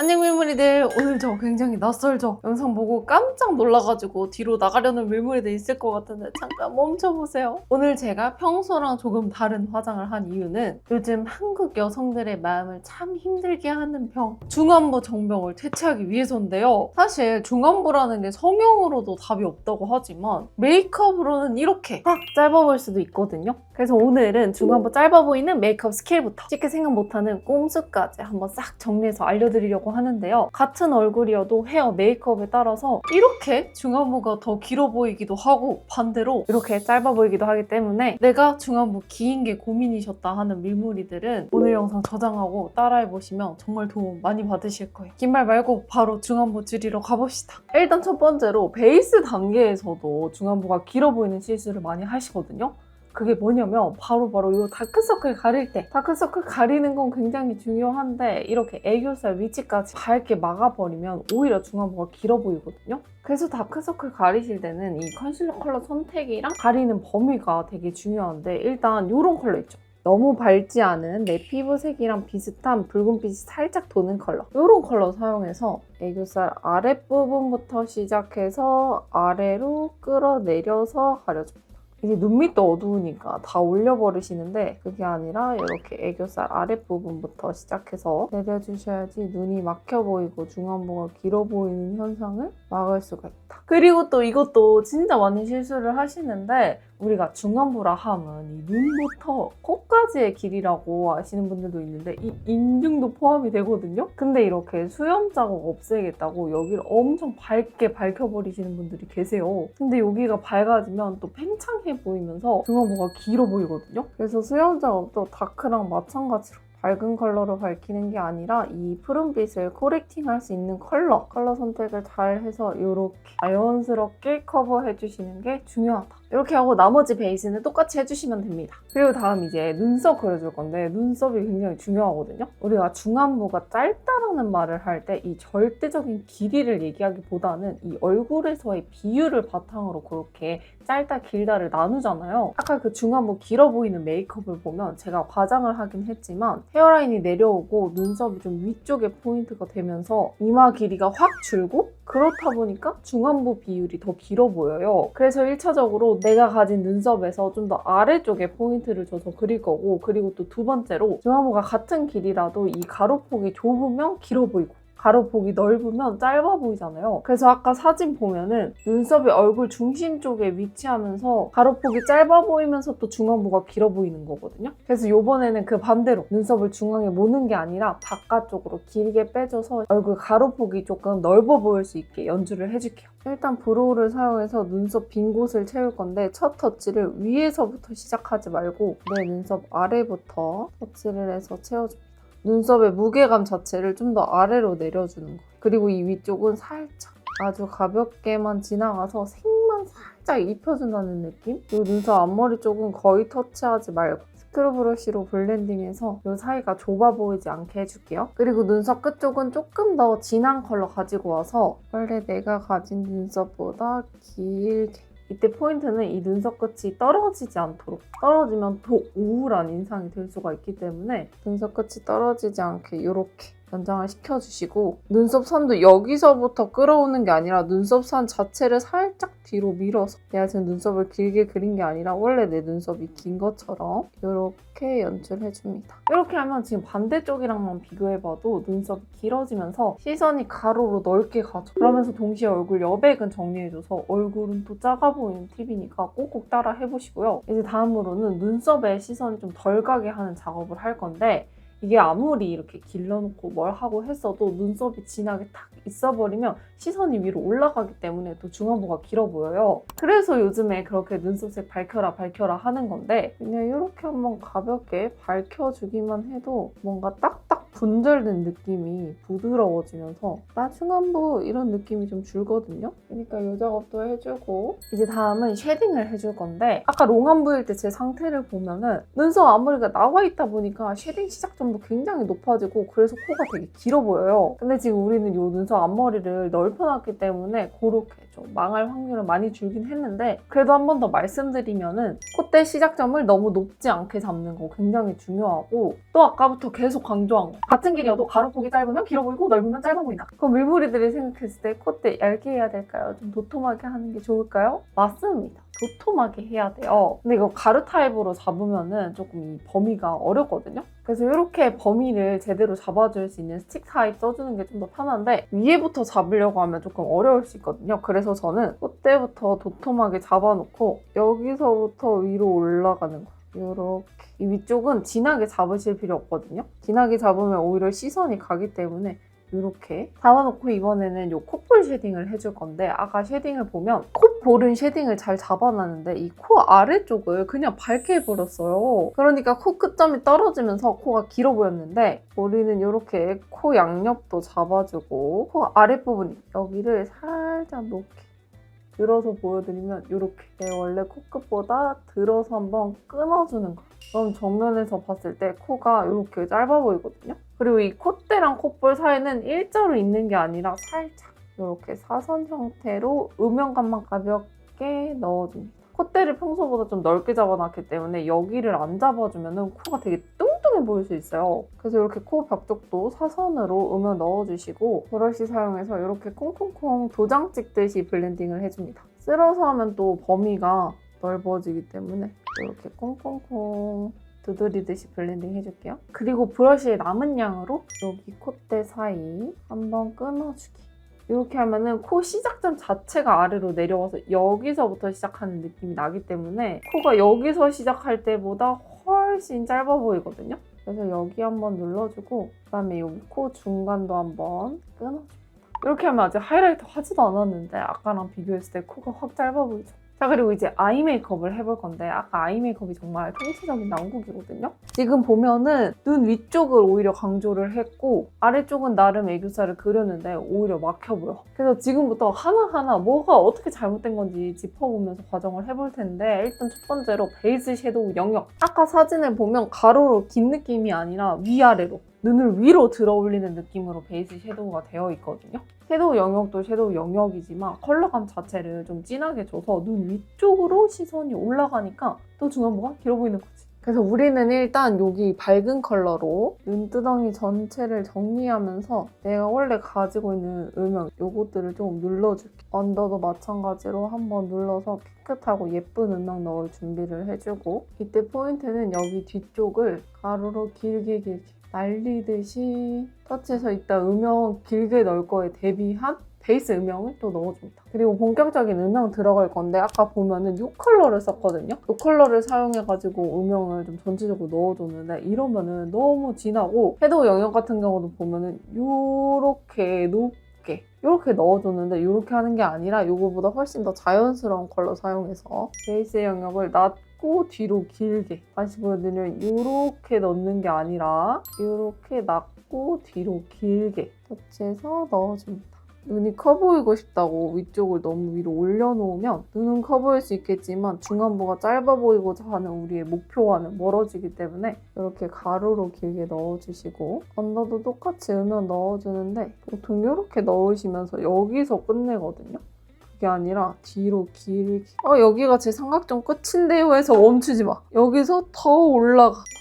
안녕 밀물이들, 오늘 저 굉장히 낯설죠? 영상 보고 깜짝 놀라가지고 뒤로 나가려는 밀물이들 있을 것 같은데 잠깐 멈춰보세요. 오늘 제가 평소랑 조금 다른 화장을 한 이유는 요즘 한국 여성들의 마음을 참 힘들게 하는 병, 중안부 정병을 퇴치하기 위해서인데요. 사실 중안부라는 게 성형으로도 답이 없다고 하지만 메이크업으로는 이렇게 딱 짧아 보일 수도 있거든요. 그래서 오늘은 중안부 짧아 보이는 메이크업 스킬부터 쉽게 생각 못하는 꼼수까지 한번 싹 정리해서 알려드리려고 하는데요. 같은 얼굴이어도 헤어 메이크업에 따라서 이렇게 중안부가 더 길어 보이기도 하고 반대로 이렇게 짧아 보이기도 하기 때문에 내가 중안부 긴 게 고민이셨다 하는 밀물이들은 오늘 영상 저장하고 따라해보시면 정말 도움 많이 받으실 거예요. 긴 말 말고 바로 중안부 줄이러 가봅시다. 일단 첫 번째로 베이스 단계에서도 중안부가 길어 보이는 실수를 많이 하시거든요. 그게 뭐냐면 바로 이 다크서클 가릴 때, 다크서클 가리는 건 굉장히 중요한데 이렇게 애교살 위치까지 밝게 막아버리면 오히려 중안부가 길어 보이거든요. 그래서 다크서클 가리실 때는 이 컨실러 컬러 선택이랑 가리는 범위가 되게 중요한데, 일단 이런 컬러 있죠. 너무 밝지 않은 내 피부색이랑 비슷한 붉은빛이 살짝 도는 컬러, 이런 컬러 사용해서 애교살 아랫부분부터 시작해서 아래로 끌어내려서 가려줍니다. 이제 눈밑도 어두우니까 다 올려버리시는데 그게 아니라 이렇게 애교살 아랫부분부터 시작해서 내려주셔야지 눈이 막혀 보이고 중안부가 길어 보이는 현상을 막을 수가 있다. 그리고 또 이것도 진짜 많이 실수를 하시는데, 우리가 중안부라 함은 이 눈부터 코까지의 길이라고 아시는 분들도 있는데 이 인중도 포함이 되거든요? 근데 이렇게 수염 자국 없애겠다고 여기를 엄청 밝게 밝혀버리시는 분들이 계세요. 근데 여기가 밝아지면 또 팽창해 보이면서 중안부가 길어 보이거든요? 그래서 수염 자국도 다크랑 마찬가지로 밝은 컬러로 밝히는 게 아니라 이 푸른빛을 코렉팅할 수 있는 컬러 선택을 잘 해서 이렇게 자연스럽게 커버해 주시는 게 중요하다. 이렇게 하고 나머지 베이스는 똑같이 해주시면 됩니다. 그리고 다음 이제 눈썹 그려줄 건데, 눈썹이 굉장히 중요하거든요. 우리가 중안부가 짧다라는 말을 할 때 이 절대적인 길이를 얘기하기보다는 이 얼굴에서의 비율을 바탕으로 그렇게 짧다 길다를 나누잖아요. 아까 그 중안부 길어 보이는 메이크업을 보면 제가 과장을 하긴 했지만 헤어라인이 내려오고 눈썹이 좀 위쪽에 포인트가 되면서 이마 길이가 확 줄고, 그렇다 보니까 중안부 비율이 더 길어 보여요. 그래서 1차적으로 내가 가진 눈썹에서 좀 더 아래쪽에 포인트를 줘서 그릴 거고, 그리고 또 두 번째로 중안부가 같은 길이라도 이 가로폭이 좁으면 길어 보이고 가로폭이 넓으면 짧아 보이잖아요. 그래서 아까 사진 보면은 눈썹이 얼굴 중심 쪽에 위치하면서 가로폭이 짧아 보이면서 또 중안부가 길어 보이는 거거든요. 그래서 이번에는 그 반대로 눈썹을 중앙에 모는 게 아니라 바깥쪽으로 길게 빼줘서 얼굴 가로폭이 조금 넓어 보일 수 있게 연출을 해줄게요. 일단 브로우를 사용해서 눈썹 빈 곳을 채울 건데, 첫 터치를 위에서부터 시작하지 말고 내 눈썹 아래부터 터치를 해서 채워줍니다. 눈썹의 무게감 자체를 좀 더 아래로 내려주는 거예요. 그리고 이 위쪽은 살짝 아주 가볍게만 지나가서 색만 살짝 입혀준다는 느낌? 그리고 눈썹 앞머리 쪽은 거의 터치하지 말고 스크류 브러쉬로 블렌딩해서 이 사이가 좁아 보이지 않게 해줄게요. 그리고 눈썹 끝쪽은 조금 더 진한 컬러 가지고 와서 원래 내가 가진 눈썹보다 길게, 이때 포인트는 이 눈썹 끝이 떨어지지 않도록, 떨어지면 더 우울한 인상이 될 수가 있기 때문에 눈썹 끝이 떨어지지 않게 이렇게 연장을 시켜주시고, 눈썹 선도 여기서부터 끌어오는 게 아니라 눈썹 선 자체를 살짝 뒤로 밀어서, 내가 지금 눈썹을 길게 그린 게 아니라 원래 내 눈썹이 긴 것처럼 이렇게 연출해줍니다. 이렇게 하면 지금 반대쪽이랑만 비교해봐도 눈썹이 길어지면서 시선이 가로로 넓게 가죠. 그러면서 동시에 얼굴 여백은 정리해줘서 얼굴은 또 작아 보이는 팁이니까 꼭꼭 따라 해보시고요. 이제 다음으로는 눈썹에 시선이 좀 덜 가게 하는 작업을 할 건데, 이게 아무리 이렇게 길러놓고 뭘 하고 했어도 눈썹이 진하게 탁 있어버리면 시선이 위로 올라가기 때문에 또 중안부가 길어 보여요. 그래서 요즘에 그렇게 눈썹색 밝혀라 하는 건데, 그냥 이렇게 한번 가볍게 밝혀주기만 해도 뭔가 딱딱 분절된 느낌이 부드러워지면서 나 중안부 이런 느낌이 좀 줄거든요. 그러니까 이 작업도 해주고, 이제 다음은 쉐딩을 해줄 건데, 아까 롱안부일 때 제 상태를 보면은 눈썹 앞머리가 나와 있다 보니까 쉐딩 시작점도 굉장히 높아지고 그래서 코가 되게 길어 보여요. 근데 지금 우리는 이 눈썹 앞머리를 넓혀놨기 때문에 그렇게 좀 망할 확률은 많이 줄긴 했는데 그래도 한 번 더 말씀드리면은 콧대 시작점을 너무 높지 않게 잡는 거 굉장히 중요하고 또 아까부터 계속 강조한 거 같은 길이어도 가로폭이 짧으면 길어 보이고 넓으면 짧아 보인다. 그럼 물무리들이 생각했을 때 콧대 얇게 해야 될까요? 좀 도톰하게 하는 게 좋을까요? 맞습니다. 도톰하게 해야 돼요. 근데 이거 가루 타입으로 잡으면은 조금 이 범위가 어렵거든요. 그래서 이렇게 범위를 제대로 잡아줄 수 있는 스틱 타입 써주는 게 좀 더 편한데 위에부터 잡으려고 하면 조금 어려울 수 있거든요. 그래서 저는 콧대부터 도톰하게 잡아놓고 여기서부터 위로 올라가는 거. 이렇게. 이 위쪽은 진하게 잡으실 필요 없거든요. 진하게 잡으면 오히려 시선이 가기 때문에 이렇게 잡아놓고 이번에는 이 콧볼 쉐딩을 해줄 건데 아까 쉐딩을 보면 콧볼은 쉐딩을 잘 잡아놨는데 이 코 아래쪽을 그냥 밝게 해버렸어요. 그러니까 코 끝점이 떨어지면서 코가 길어 보였는데 우리는 이렇게 코 양옆도 잡아주고 코 아랫부분 여기를 살짝 높게 들어서 보여드리면 이렇게 원래 코끝보다 들어서 한번 끊어주는 거. 그럼 정면에서 봤을 때 코가 이렇게 짧아 보이거든요. 그리고 이 콧대랑 콧볼 사이는 일자로 있는 게 아니라 살짝 이렇게 사선 형태로 음영감만 가볍게 넣어줍니다. 콧대를 평소보다 좀 넓게 잡아놨기 때문에 여기를 안 잡아주면 코가 되게 뚱뚱해 보일 수 있어요. 그래서 이렇게 코 벽 쪽도 사선으로 음영 넣어주시고 브러쉬 사용해서 이렇게 콩콩콩 도장 찍듯이 블렌딩을 해줍니다. 쓸어서 하면 또 범위가 넓어지기 때문에 이렇게 콩콩콩 두드리듯이 블렌딩 해줄게요. 그리고 브러쉬의 남은 양으로 여기 콧대 사이 한번 끊어주기. 이렇게 하면은 코 시작점 자체가 아래로 내려와서 여기서부터 시작하는 느낌이 나기 때문에 코가 여기서 시작할 때보다 훨씬 짧아 보이거든요. 그래서 여기 한번 눌러주고 그다음에 여기 코 중간도 한번 끊어줍니다. 이렇게 하면 아직 하이라이터 하지도 않았는데 아까랑 비교했을 때 코가 확 짧아 보이죠? 자, 그리고 이제 아이 메이크업을 해볼 건데 아까 아이 메이크업이 정말 통치적인 난국이거든요. 지금 보면은 눈 위쪽을 오히려 강조를 했고 아래쪽은 나름 애교살을 그렸는데 오히려 막혀 보여. 그래서 지금부터 하나하나 뭐가 어떻게 잘못된 건지 짚어보면서 과정을 해볼 텐데 일단 첫 번째로 베이스 섀도우 영역. 아까 사진을 보면 가로로 긴 느낌이 아니라 위아래로 눈을 위로 들어 올리는 느낌으로 베이스 섀도우가 되어 있거든요. 섀도우 영역도 섀도우 영역이지만 컬러감 자체를 좀 진하게 줘서 눈 위쪽으로 시선이 올라가니까 또 중안부가 길어 보이는 거지. 그래서 우리는 일단 여기 밝은 컬러로 눈두덩이 전체를 정리하면서 내가 원래 가지고 있는 음영 요것들을 좀 눌러줄게. 언더도 마찬가지로 한번 눌러서 깨끗하고 예쁜 음영 넣을 준비를 해주고 이때 포인트는 여기 뒤쪽을 가로로 길게 날리듯이 터치해서 이따 음영 길게 넣을 거에 대비한 베이스 음영을 또 넣어줍니다. 그리고 본격적인 음영 들어갈 건데 아까 보면은 이 컬러를 썼거든요. 이 컬러를 사용해가지고 음영을 좀 전체적으로 넣어줬는데 이러면은 너무 진하고 섀도우 영역 같은 경우도 보면은 요렇게 높게 이렇게 넣어줬는데 이렇게 하는 게 아니라 이거보다 훨씬 더 자연스러운 컬러 사용해서 베이스 영역을 낮고 뒤로 길게 다시 보여드리면 이렇게 넣는 게 아니라 이렇게 낮고 뒤로 길게 터치해서 넣어줍니다. 눈이 커 보이고 싶다고 위쪽을 너무 위로 올려놓으면 눈은 커 보일 수 있겠지만 중안부가 짧아 보이고자 하는 우리의 목표와는 멀어지기 때문에 이렇게 가로로 길게 넣어주시고 언더도 똑같이 음영 넣어주는데 보통 이렇게 넣으시면서 여기서 끝내거든요. 그게 아니라 뒤로 길게 여기가 제 삼각존 끝인데요 해서 멈추지 마. 여기서 더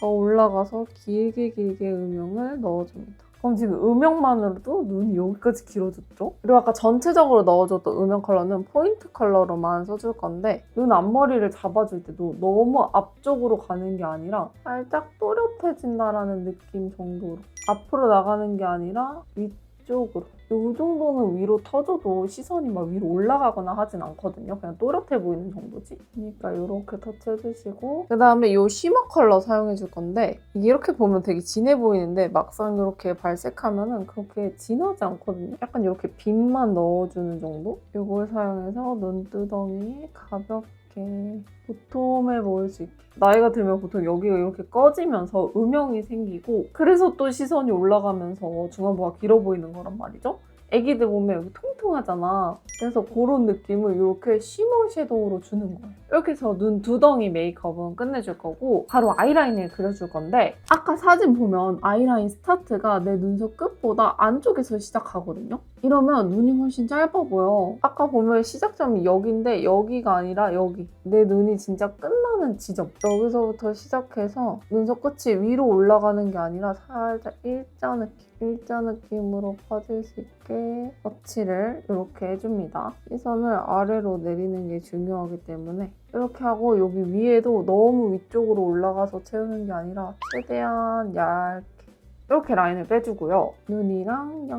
올라가서 길게 음영을 넣어줍니다. 그럼 지금 음영만으로도 눈이 여기까지 길어졌죠? 그리고 아까 전체적으로 넣어줬던 음영 컬러는 포인트 컬러로만 써줄 건데 눈 앞머리를 잡아줄 때도 너무 앞쪽으로 가는 게 아니라 살짝 또렷해진다라는 느낌 정도로 앞으로 나가는 게 아니라 위쪽으로 이 정도는 위로 터져도 시선이 막 위로 올라가거나 하진 않거든요. 그냥 또렷해 보이는 정도지. 그러니까 이렇게 터치해주시고 그 다음에 이 쉬머 컬러 사용해줄 건데 이게 이렇게 보면 되게 진해 보이는데 막상 이렇게 발색하면은 그렇게 진하지 않거든요. 약간 이렇게 빛만 넣어주는 정도? 이걸 사용해서 눈두덩이에 가볍게 도톰해 보일 수 있게 나이가 들면 보통 여기가 이렇게 꺼지면서 음영이 생기고 그래서 또 시선이 올라가면서 중안부가 길어 보이는 거란 말이죠. 애기들 보면 여기 통통하잖아. 그래서 그런 느낌을 이렇게 쉬머 섀도우로 주는 거예요. 이렇게 해서 눈 두덩이 메이크업은 끝내줄 거고 바로 아이라인을 그려줄 건데 아까 사진 보면 아이라인 스타트가 내 눈썹 끝보다 안쪽에서 시작하거든요. 이러면 눈이 훨씬 짧아 보여. 아까 보면 시작점이 여기인데 여기가 아니라 여기. 내 눈이 진짜 끝나는 지점. 여기서부터 시작해서 눈썹 끝이 위로 올라가는 게 아니라 살짝 일자 느낌으로 빠질 수 있게 터치를 이렇게 해줍니다. 시선을 아래로 내리는 게 중요하기 때문에 이렇게 하고 여기 위에도 너무 위쪽으로 올라가서 채우는 게 아니라 최대한 얇게 이렇게 라인을 빼주고요. 눈이랑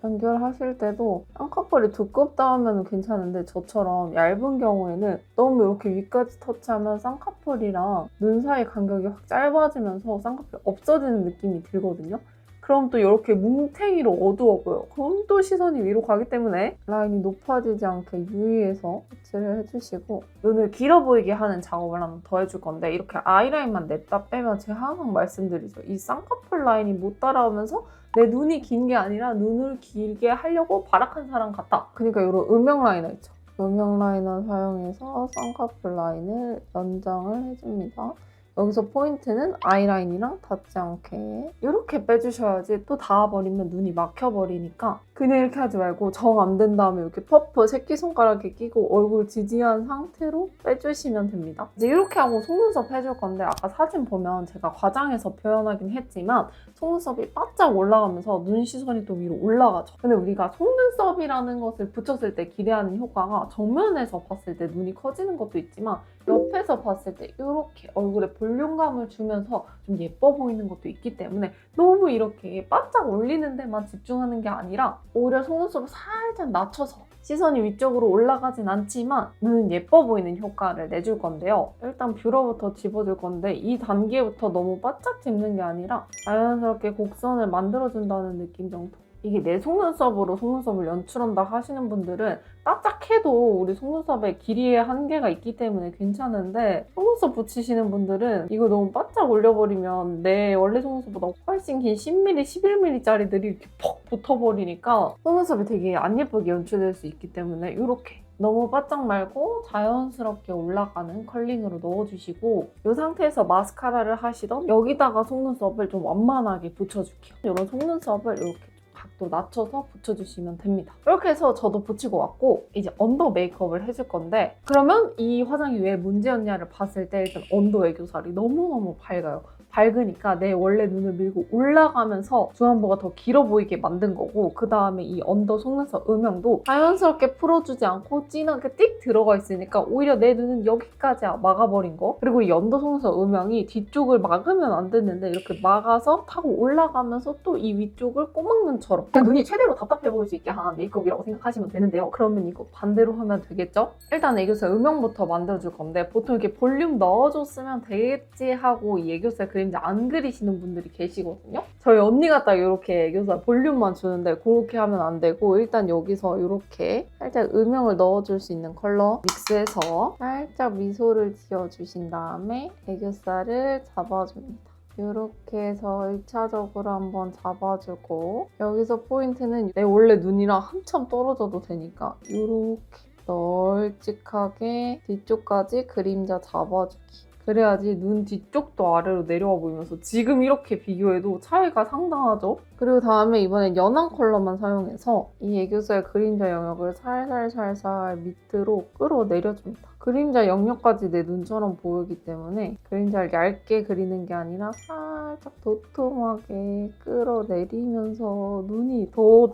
연결하실 때도 쌍꺼풀이 두껍다 하면 괜찮은데 저처럼 얇은 경우에는 너무 이렇게 위까지 터치하면 쌍꺼풀이랑 눈 사이 간격이 확 짧아지면서 쌍꺼풀이 없어지는 느낌이 들거든요. 그럼 또 이렇게 뭉탱이로 어두워 보여. 그럼 또 시선이 위로 가기 때문에 라인이 높아지지 않게 유의해서 터치를 해주시고 눈을 길어 보이게 하는 작업을 한번 더 해줄 건데 이렇게 아이라인만 냅다 빼면 제가 항상 말씀드리죠. 이 쌍꺼풀 라인이 못 따라오면서 내 눈이 긴 게 아니라 눈을 길게 하려고 발악한 사람 같다. 그러니까 이런 음영 라이너 있죠. 음영 라이너 사용해서 쌍꺼풀 라인을 연장을 해줍니다. 여기서 포인트는 아이라인이랑 닿지 않게 이렇게 빼주셔야지 또 닿아버리면 눈이 막혀버리니까 그냥 이렇게 하지 말고 정 안 된 다음에 이렇게 퍼프 새끼손가락에 끼고 얼굴 지지한 상태로 빼주시면 됩니다. 이제 이렇게 하고 속눈썹 해줄 건데 아까 사진 보면 제가 과장해서 표현하긴 했지만 속눈썹이 바짝 올라가면서 눈 시선이 또 위로 올라가죠. 근데 우리가 속눈썹이라는 것을 붙였을 때 기대하는 효과가 정면에서 봤을 때 눈이 커지는 것도 있지만 옆에서 봤을 때 이렇게 얼굴에 볼륨감을 주면서 좀 예뻐 보이는 것도 있기 때문에 너무 이렇게 바짝 올리는 데만 집중하는 게 아니라 오히려 속눈썹을 살짝 낮춰서 시선이 위쪽으로 올라가진 않지만 눈은 예뻐 보이는 효과를 내줄 건데요. 일단 뷰러부터 집어줄 건데 이 단계부터 너무 바짝 짚는 게 아니라 자연스럽게 곡선을 만들어준다는 느낌 정도. 이게 내 속눈썹으로 속눈썹을 연출한다 하시는 분들은 바짝 해도 우리 속눈썹에 길이의 한계가 있기 때문에 괜찮은데 속눈썹 붙이시는 분들은 이거 너무 바짝 올려버리면 내 원래 속눈썹보다 훨씬 긴 10mm, 11mm짜리들이 이렇게 퍽 붙어버리니까 속눈썹이 되게 안 예쁘게 연출될 수 있기 때문에 이렇게 너무 바짝 말고 자연스럽게 올라가는 컬링으로 넣어주시고 이 상태에서 마스카라를 하시던 여기다가 속눈썹을 좀 완만하게 붙여줄게요. 이런 속눈썹을 이렇게 각도 낮춰서 붙여주시면 됩니다. 이렇게 해서 저도 붙이고 왔고 이제 언더 메이크업을 해줄 건데 그러면 이 화장이 왜 문제였냐를 봤을 때 일단 언더 애교살이 너무너무 밝아요. 밝으니까 내 원래 눈을 밀고 올라가면서 중안부가 더 길어 보이게 만든 거고 그 다음에 이 언더 속눈썹 음영도 자연스럽게 풀어주지 않고 진하게 띡 들어가 있으니까 오히려 내 눈은 여기까지 막아버린 거. 그리고 이 언더 속눈썹 음영이 뒤쪽을 막으면 안 됐는데 이렇게 막아서 타고 올라가면서 또 이 위쪽을 꼬막눈처럼 그냥 눈이 최대로 답답해 보일 수 있게 한 메이크업이라고 생각하시면 되는데요. 그러면 이거 반대로 하면 되겠죠? 일단 애교살 음영부터 만들어줄 건데 보통 이렇게 볼륨 넣어줬으면 되겠지 하고 이 애교살 그림자 안 그리시는 분들이 계시거든요. 저희 언니가 딱 이렇게 애교살 볼륨만 주는데 그렇게 하면 안 되고 일단 여기서 이렇게 살짝 음영을 넣어줄 수 있는 컬러 믹스해서 살짝 미소를 지어주신 다음에 애교살을 잡아줍니다. 이렇게 해서 1차적으로 한번 잡아주고 여기서 포인트는 내 원래 눈이랑 한참 떨어져도 되니까 이렇게 널찍하게 뒤쪽까지 그림자 잡아주기. 그래야지 눈 뒤쪽도 아래로 내려와 보이면서 지금 이렇게 비교해도 차이가 상당하죠? 그리고 다음에 이번엔 연한 컬러만 사용해서 이 애교살 그림자 영역을 살살살살 밑으로 끌어내려줍니다. 그림자 영역까지 내 눈처럼 보이기 때문에 그림자를 얇게 그리는 게 아니라 살짝 도톰하게 끌어내리면서 눈이 더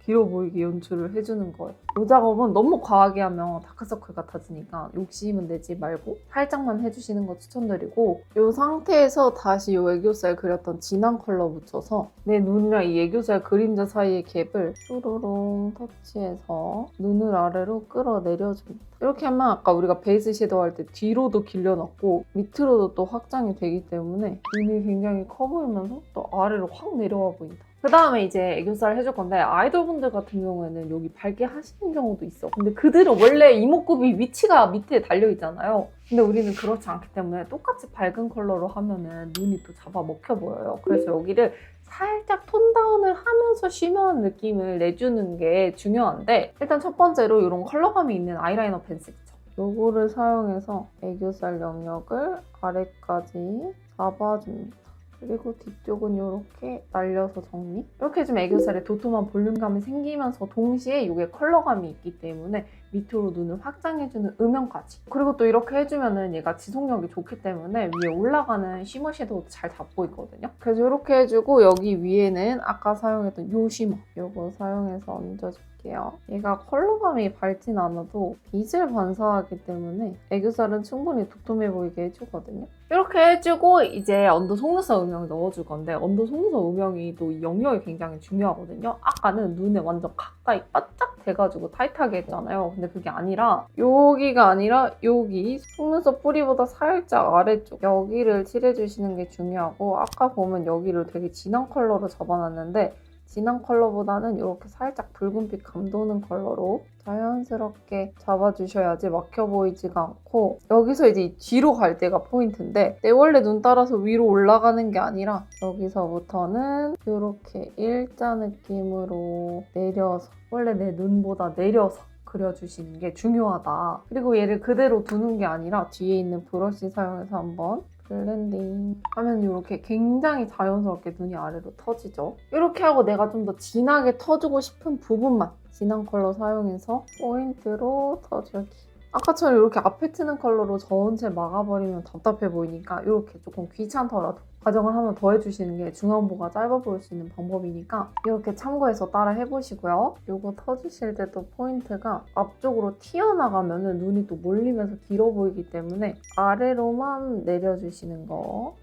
길어 보이게 연출을 해주는 거예요. 이 작업은 너무 과하게 하면 다크서클 같아지니까 욕심은 내지 말고 살짝만 해주시는 거 추천드리고 이 상태에서 다시 이 애교살 그렸던 진한 컬러 묻혀서 내 눈이랑 이 애교살 그림자 사이의 갭을 뾰로롱 터치해서 눈을 아래로 끌어내려줍니다. 이렇게 하면 아까 우리가 베이스 섀도우 할 때 뒤로도 길려놨고 밑으로도 또 확장이 되기 때문에 눈이 굉장히 커 보이면서 또 아래로 확 내려와 보인다. 그 다음에 이제 애교살 해줄 건데 아이돌분들 같은 경우에는 여기 밝게 하시는 경우도 있어. 근데 그들은 원래 이목구비 위치가 밑에 달려있잖아요. 근데 우리는 그렇지 않기 때문에 똑같이 밝은 컬러로 하면은 눈이 또 잡아먹혀 보여요. 그래서 여기를 살짝 톤 다운을 하면서 쉬머한 느낌을 내주는 게 중요한데 일단 첫 번째로 이런 컬러감이 있는 아이라이너 펜슬 있죠. 요거를 사용해서 애교살 영역을 아래까지 잡아줍니다. 그리고 뒤쪽은 이렇게 날려서 정리. 이렇게 해주면 애교살에 도톰한 볼륨감이 생기면서 동시에 이게 컬러감이 있기 때문에 밑으로 눈을 확장해주는 음영까지. 그리고 또 이렇게 해주면은 얘가 지속력이 좋기 때문에 위에 올라가는 쉬머 섀도우도 잘 잡고 있거든요. 그래서 이렇게 해주고 여기 위에는 아까 사용했던 이 쉬머 이거 사용해서 얹어줄게요. 얘가 컬러감이 밝진 않아도 빛을 반사하기 때문에 애교살은 충분히 도톰해 보이게 해주거든요. 이렇게 해주고 이제 언더 속눈썹 음영을 넣어줄 건데 언더 속눈썹 음영이 또 영역이 굉장히 중요하거든요. 아까는 눈에 완전 가까이 바짝 돼가지고 타이트하게 했잖아요. 근데 그게 아니라 여기가 아니라 여기 속눈썹 뿌리보다 살짝 아래쪽 여기를 칠해주시는 게 중요하고 아까 보면 여기를 되게 진한 컬러로 잡아놨는데 진한 컬러보다는 이렇게 살짝 붉은빛 감도는 컬러로 자연스럽게 잡아주셔야지 막혀 보이지가 않고 여기서 이제 뒤로 갈 때가 포인트인데 내 원래 눈 따라서 위로 올라가는 게 아니라 여기서부터는 이렇게 일자 느낌으로 내려서 원래 내 눈보다 내려서 그려주시는 게 중요하다. 그리고 얘를 그대로 두는 게 아니라 뒤에 있는 브러쉬 사용해서 한번 블렌딩 하면 이렇게 굉장히 자연스럽게 눈이 아래로 터지죠. 이렇게 하고 내가 좀 더 진하게 터주고 싶은 부분만 진한 컬러 사용해서 포인트로 터주기. 아까처럼 이렇게 앞에 트는 컬러로 전체 막아버리면 답답해 보이니까 이렇게 조금 귀찮더라도 과정을 하나 더 해주시는 게 중안부가 짧아 보일 수 있는 방법이니까 이렇게 참고해서 따라 해보시고요. 이거 터주실 때도 포인트가 앞쪽으로 튀어나가면 눈이 또 몰리면서 길어 보이기 때문에 아래로만 내려주시는 거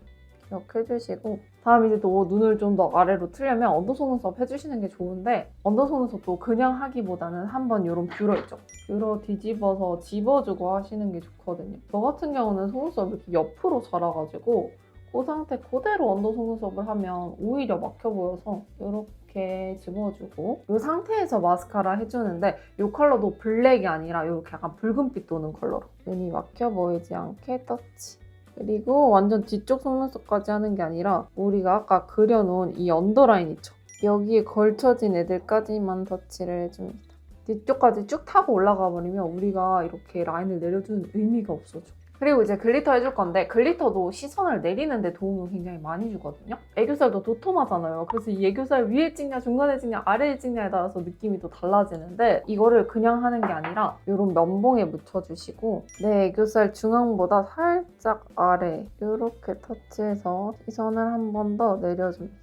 기억해주시고 다음 이제 또 눈을 좀 더 아래로 틀려면 언더 속눈썹 해주시는 게 좋은데 언더 속눈썹도 그냥 하기보다는 한번 이런 뷰러 있죠? 뷰러 뒤집어서 집어주고 하시는 게 좋거든요. 저 같은 경우는 속눈썹이 이렇게 옆으로 자라가지고 그 상태 그대로 언더 속눈썹을 하면 오히려 막혀 보여서 이렇게 집어주고 이 상태에서 마스카라 해주는데 이 컬러도 블랙이 아니라 이렇게 약간 붉은빛 도는 컬러로 눈이 막혀 보이지 않게 터치. 그리고 완전 뒤쪽 속눈썹까지 하는 게 아니라 우리가 아까 그려놓은 이 언더라인 있죠? 여기에 걸쳐진 애들까지만 터치를 해줍니다. 뒤쪽까지 쭉 타고 올라가 버리면 우리가 이렇게 라인을 내려주는 의미가 없어져. 그리고 이제 글리터 해줄 건데 글리터도 시선을 내리는 데 도움을 굉장히 많이 주거든요. 애교살도 도톰하잖아요. 그래서 이 애교살 위에 찍냐 중간에 찍냐 아래에 찍냐에 따라서 느낌이 또 달라지는데 이거를 그냥 하는 게 아니라 이런 면봉에 묻혀주시고 내 애교살 중앙보다 살짝 아래 이렇게 터치해서 시선을 한 번 더 내려줍니다.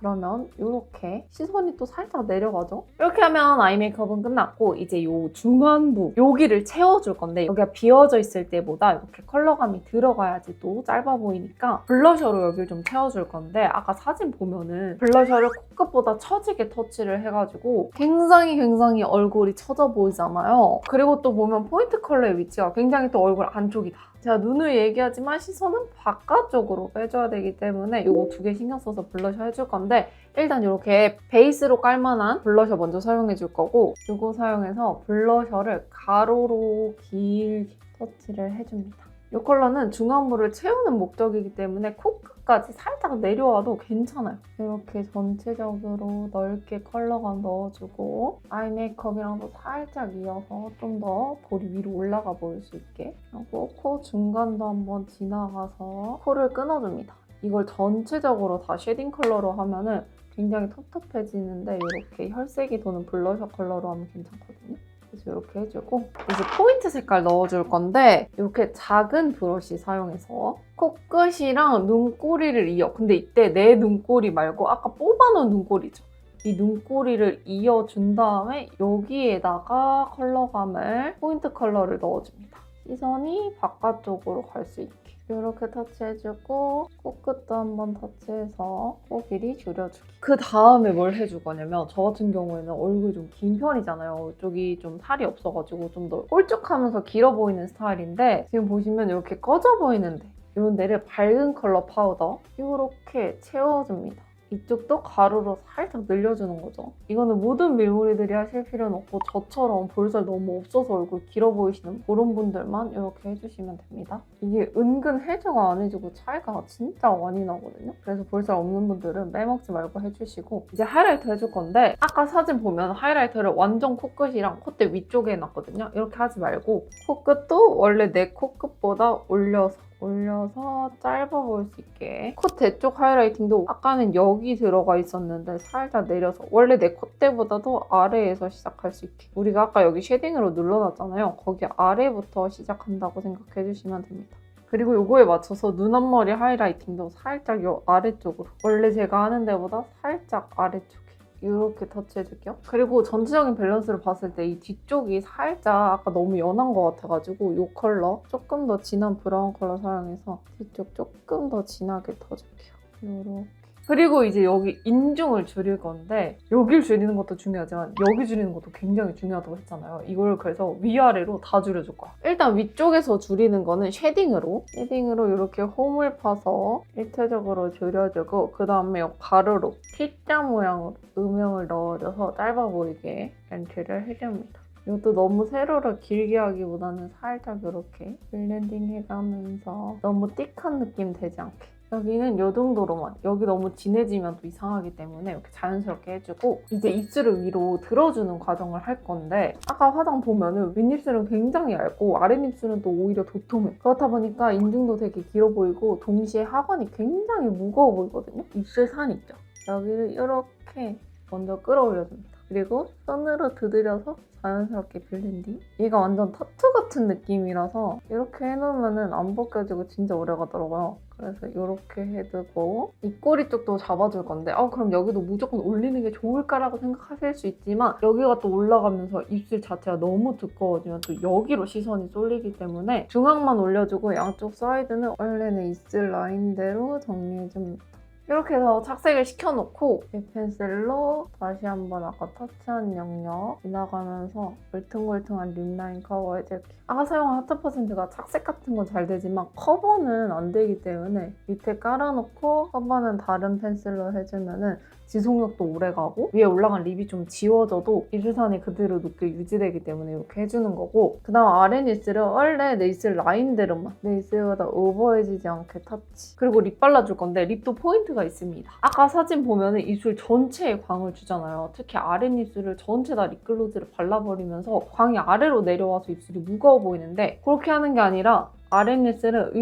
그러면 이렇게 시선이 또 살짝 내려가죠? 이렇게 하면 아이 메이크업은 끝났고 이제 요 중안부 여기를 채워줄 건데 여기가 비어져 있을 때보다 이렇게 컬러감이 들어가야지 또 짧아 보이니까 블러셔로 여기를 좀 채워줄 건데 아까 사진 보면은 블러셔를 코끝보다 처지게 터치를 해가지고 굉장히 얼굴이 처져 보이잖아요. 그리고 또 보면 포인트 컬러의 위치가 굉장히 또 얼굴 안쪽이다. 제가 눈을 얘기하지만 시선은 바깥쪽으로 빼줘야 되기 때문에 이거 두 개 신경 써서 블러셔 해줄 건데 일단 이렇게 베이스로 깔만한 블러셔 먼저 사용해 줄 거고 이거 사용해서 블러셔를 가로로 길게 터치를 해줍니다. 이 컬러는 중안부를 채우는 목적이기 때문에 코끝까지 살짝 내려와도 괜찮아요. 이렇게 전체적으로 넓게 컬러감 넣어주고 아이 메이크업이랑도 살짝 이어서 좀 더 볼이 위로 올라가 보일 수 있게 하고 코 중간도 한번 지나가서 코를 끊어줍니다. 이걸 전체적으로 다 쉐딩 컬러로 하면은 굉장히 텁텁해지는데 이렇게 혈색이 도는 블러셔 컬러로 하면 괜찮거든요. 그래서 이렇게 해주고 이제 포인트 색깔 넣어줄 건데 이렇게 작은 브러쉬 사용해서 코끝이랑 눈꼬리를 이어. 근데 이때 내 눈꼬리 말고 아까 뽑아놓은 눈꼬리죠. 이 눈꼬리를 이어준 다음에 여기에다가 컬러감을 포인트 컬러를 넣어줍니다. 시선이 바깥쪽으로 갈 수 있게. 이렇게 터치해주고 코끝도 한번 터치해서 코 길이 줄여주기. 그 다음에 뭘 해줄 거냐면 저 같은 경우에는 얼굴이 좀 긴 편이잖아요. 이쪽이 좀 살이 없어가지고 좀 더 꼴쭉하면서 길어 보이는 스타일인데 지금 보시면 이렇게 꺼져 보이는데 이런 데를 밝은 컬러 파우더 이렇게 채워줍니다. 이쪽도 가루로 살짝 늘려주는 거죠. 이거는 모든 밀무리들이 하실 필요는 없고 저처럼 볼살 너무 없어서 얼굴 길어 보이시는 그런 분들만 이렇게 해주시면 됩니다. 이게 은근 해주고 안 해주고 차이가 진짜 많이 나거든요. 그래서 볼살 없는 분들은 빼먹지 말고 해주시고 이제 하이라이터 해줄 건데 아까 사진 보면 하이라이터를 완전 코끝이랑 콧대 위쪽에 해놨거든요. 이렇게 하지 말고 코끝도 원래 내 코끝보다 올려서 짧아 보일 수 있게 콧대 쪽 하이라이팅도 아까는 여기 들어가 있었는데 살짝 내려서 원래 내 콧대보다도 아래에서 시작할 수 있게 우리가 아까 여기 쉐딩으로 눌러놨잖아요. 거기 아래부터 시작한다고 생각해 주시면 됩니다. 그리고 이거에 맞춰서 눈 앞머리 하이라이팅도 살짝 요 아래쪽으로 원래 제가 하는 데보다 살짝 아래쪽에 이렇게 터치해줄게요. 그리고 전체적인 밸런스를 봤을 때 이 뒤쪽이 살짝 아까 너무 연한 것 같아가지고 이 컬러 조금 더 진한 브라운 컬러 사용해서 뒤쪽 조금 더 진하게 터줄게요. 이렇게. 그리고 이제 여기 인중을 줄일 건데 여길 줄이는 것도 중요하지만 여기 줄이는 것도 굉장히 중요하다고 했잖아요. 이걸 그래서 위아래로 다 줄여줄 거야. 일단 위쪽에서 줄이는 거는 쉐딩으로 이렇게 홈을 파서 일체적으로 줄여주고 그 다음에 가루로 T자 모양으로 음영을 넣어줘서 짧아 보이게 연출을 해줍니다. 이것도 너무 세로를 길게 하기보다는 살짝 이렇게 블렌딩 해가면서 너무 띡한 느낌 되지 않게 여기는 이 정도로만 여기 너무 진해지면 또 이상하기 때문에 이렇게 자연스럽게 해주고 이제 입술을 위로 들어주는 과정을 할 건데 아까 화장 보면은 윗입술은 굉장히 얇고 아랫입술은 또 오히려 도톰해. 그렇다 보니까 인중도 되게 길어 보이고 동시에 하관이 굉장히 무거워 보이거든요. 입술 산 있죠? 여기를 이렇게 먼저 끌어올려줍니다. 그리고 손으로 두드려서 자연스럽게 블렌딩. 얘가 완전 타투 같은 느낌이라서 이렇게 해놓으면 안 벗겨지고 진짜 오래 가더라고요. 그래서 이렇게 해두고 입꼬리 쪽도 잡아줄 건데 그럼 여기도 무조건 올리는 게 좋을까라고 생각하실 수 있지만 여기가 또 올라가면서 입술 자체가 너무 두꺼워지면 또 여기로 시선이 쏠리기 때문에 중앙만 올려주고 양쪽 사이드는 원래는 입술 라인대로 정리해줍니다. 이렇게 해서 착색을 시켜놓고 이 펜슬로 다시 한번 아까 터치한 영역 지나가면서 울퉁불퉁한 립라인 커버해줄게요. 아까 사용한 하트 퍼센트가 착색 같은 건 잘 되지만 커버는 안 되기 때문에 밑에 깔아놓고 커버는 다른 펜슬로 해주면은 지속력도 오래가고 위에 올라간 립이 좀 지워져도 입술선이 그대로 높게 유지되기 때문에 이렇게 해주는 거고 그 다음 아랫입술은 원래 내 입술 라인대로만 내 입술보다 오버해지지 않게 터치 그리고 립 발라줄 건데 립도 포인트가 있습니다. 아까 사진 보면은 입술 전체에 광을 주잖아요. 특히 아랫입술을 전체 다 립글로즈를 발라버리면서 광이 아래로 내려와서 입술이 무거워 보이는데 그렇게 하는 게 아니라 아랫입술은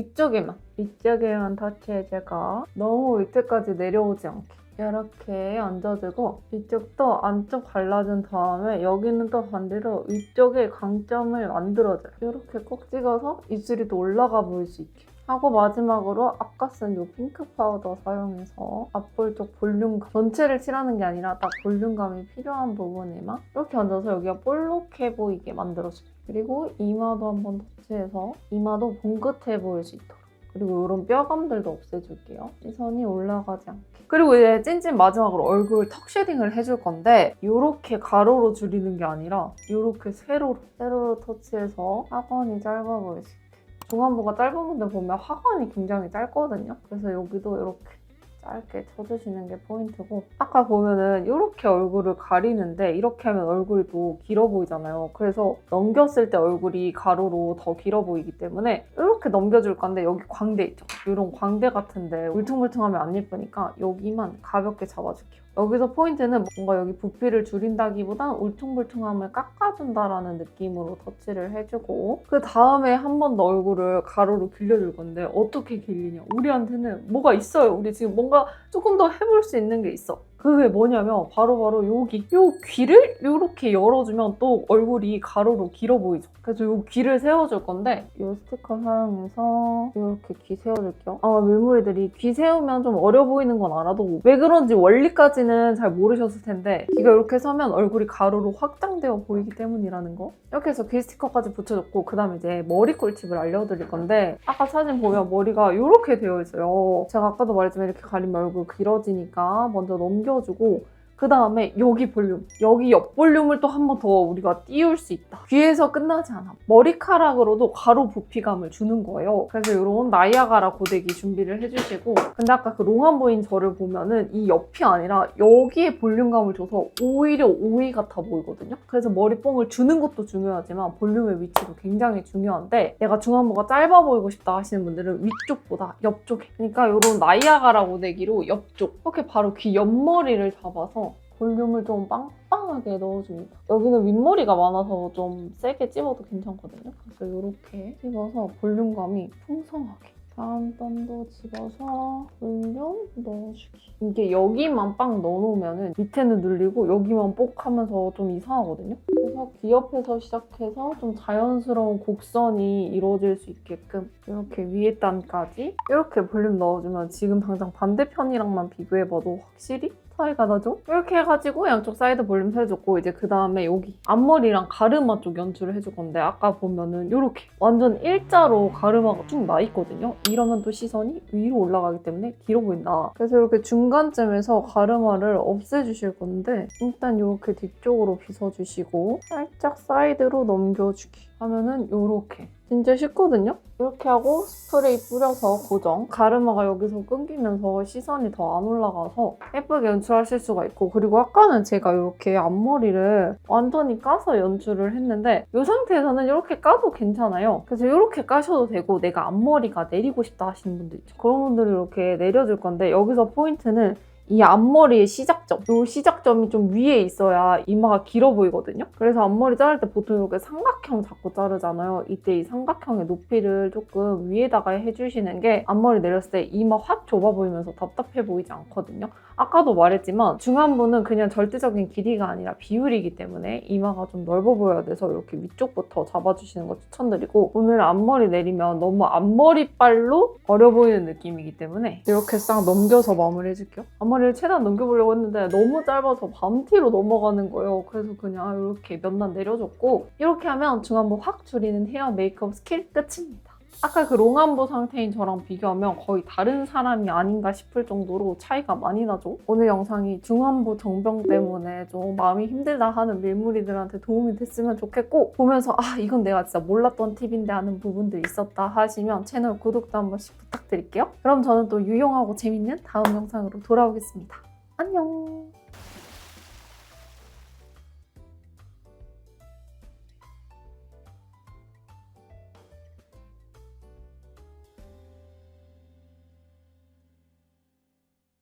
위쪽에만 터치해줘가 너무 밑에까지 내려오지 않게 이렇게 얹어주고 이쪽도 안쪽 발라준 다음에 여기는 또 반대로 위쪽에 강점을 만들어줘요. 이렇게 꼭 찍어서 입술이 또 올라가 보일 수 있게 하고 마지막으로 아까 쓴 이 핑크 파우더 사용해서 앞볼 쪽 볼륨감 전체를 칠하는 게 아니라 딱 볼륨감이 필요한 부분에만 이렇게 얹어서 여기가 볼록해 보이게 만들어줘요. 그리고 이마도 한번 터치해서 이마도 봉긋해 보일 수 있도록 그리고 이런 뼈감들도 없애줄게요. 시선이 올라가지 않게. 그리고 이제 찐찐 마지막으로 얼굴 턱 쉐딩을 해줄 건데 이렇게 가로로 줄이는 게 아니라 이렇게 세로로 터치해서 하관이 짧아 보일 수 있게. 중안부가 짧은 분들 보면 하관이 굉장히 짧거든요. 그래서 여기도 이렇게 짧게 쳐주시는 게 포인트고 아까 보면은 이렇게 얼굴을 가리는데 이렇게 하면 얼굴이 또 길어 보이잖아요. 그래서 넘겼을 때 얼굴이 가로로 더 길어 보이기 때문에 이렇게 넘겨줄 건데 여기 광대 있죠? 이런 광대 같은데 울퉁불퉁하면 안 예쁘니까 여기만 가볍게 잡아줄게요. 여기서 포인트는 뭔가 여기 부피를 줄인다기보단 울퉁불퉁함을 깎아준다라는 느낌으로 터치를 해주고 그 다음에 한 번 더 얼굴을 가로로 길려줄 건데 어떻게 길리냐? 우리한테는 뭐가 있어요. 우리 지금 뭔가 조금 더 해볼 수 있는 게 있어. 그게 뭐냐면 바로 여기 요 귀를 이렇게 열어주면 또 얼굴이 가로로 길어 보이죠. 그래서 요 귀를 세워줄 건데 이 스티커 사용해서 이렇게 귀 세워줄게요. 밀무리들이 귀 세우면 좀 어려 보이는 건 알아도 왜 그런지 원리까지는 잘 모르셨을 텐데 귀가 이렇게 서면 얼굴이 가로로 확장되어 보이기 때문이라는 거. 이렇게 해서 귀 스티커까지 붙여줬고 그 다음에 이제 머리 꿀팁을 알려드릴 건데 아까 사진 보면 머리가 이렇게 되어 있어요. 제가 아까도 말했지만 이렇게 가리면 얼굴 길어지니까 먼저 넘겨주고 그 다음에 여기 볼륨, 여기 옆 볼륨을 또 한 번 더 우리가 띄울 수 있다. 귀에서 끝나지 않아. 머리카락으로도 가로 부피감을 주는 거예요. 그래서 이런 나이아가라 고데기 준비를 해주시고, 근데 아까 그 롱한보인 저를 보면은 이 옆이 아니라 여기에 볼륨감을 줘서 오히려 오이 같아 보이거든요. 그래서 머리뽕을 주는 것도 중요하지만 볼륨의 위치도 굉장히 중요한데, 내가 중안보가 짧아 보이고 싶다 하시는 분들은 위쪽보다 옆쪽에, 그러니까 이런 나이아가라 고데기로 옆쪽, 이렇게 바로 귀 옆머리를 잡아서 볼륨을 좀 빵빵하게 넣어줍니다. 여기는 윗머리가 많아서 좀 세게 찝어도 괜찮거든요. 그래서 이렇게 찝어서 볼륨감이 풍성하게. 다음 단도 집어서 볼륨 넣어주기. 이게 여기만 빵 넣어놓으면 밑에는 눌리고 여기만 뽁 하면서 좀 이상하거든요. 그래서 귀 옆에서 시작해서 좀 자연스러운 곡선이 이루어질 수 있게끔 이렇게 위에 단까지 이렇게 볼륨 넣어주면 지금 당장 반대편이랑만 비교해봐도 확실히 차이가 나죠? 이렇게 해가지고 양쪽 사이드 볼륨 해줬고, 이제 그 다음에 여기 앞머리랑 가르마 쪽 연출을 해줄 건데, 아까 보면은 이렇게 완전 일자로 가르마가 쭉 나 있거든요. 이러면 또 시선이 위로 올라가기 때문에 길어 보인다. 그래서 이렇게 중간쯤에서 가르마를 없애주실 건데, 일단 이렇게 뒤쪽으로 빗어주시고 살짝 사이드로 넘겨주기 하면은 이렇게 진짜 쉽거든요? 이렇게 하고 스프레이 뿌려서 고정. 가르마가 여기서 끊기면서 시선이 더 안 올라가서 예쁘게 연출하실 수가 있고, 그리고 아까는 제가 이렇게 앞머리를 완전히 까서 연출을 했는데 이 상태에서는 이렇게 까도 괜찮아요. 그래서 이렇게 까셔도 되고, 내가 앞머리가 내리고 싶다 하시는 분들 있죠. 그런 분들은 이렇게 내려줄 건데, 여기서 포인트는 이 앞머리의 시작점, 이 시작점이 좀 위에 있어야 이마가 길어 보이거든요. 그래서 앞머리 자를 때 보통 이렇게 삼각형 잡고 자르잖아요. 이때 이 삼각형의 높이를 조금 위에다가 해주시는 게 앞머리 내렸을 때 이마 확 좁아 보이면서 답답해 보이지 않거든요. 아까도 말했지만 중안부는 그냥 절대적인 길이가 아니라 비율이기 때문에 이마가 좀 넓어 보여야 돼서 이렇게 위쪽부터 잡아주시는 거 추천드리고, 오늘 앞머리 내리면 너무 앞머리빨로 어려 보이는 느낌이기 때문에 이렇게 싹 넘겨서 마무리해줄게요. 앞머리를 최대한 넘겨보려고 했는데 너무 짧아서 밤티로 넘어가는 거예요. 그래서 그냥 이렇게 몇 단 내려줬고, 이렇게 하면 중안부 확 줄이는 헤어 메이크업 스킬 끝입니다. 아까 그 롱안보 상태인 저랑 비교하면 거의 다른 사람이 아닌가 싶을 정도로 차이가 많이 나죠? 오늘 영상이 중안보 정병 때문에 좀 마음이 힘들다 하는 밀무리들한테 도움이 됐으면 좋겠고, 보면서 이건 내가 진짜 몰랐던 팁인데 하는 부분들이 있었다 하시면 채널 구독도 한 번씩 부탁드릴게요. 그럼 저는 또 유용하고 재밌는 다음 영상으로 돌아오겠습니다. 안녕!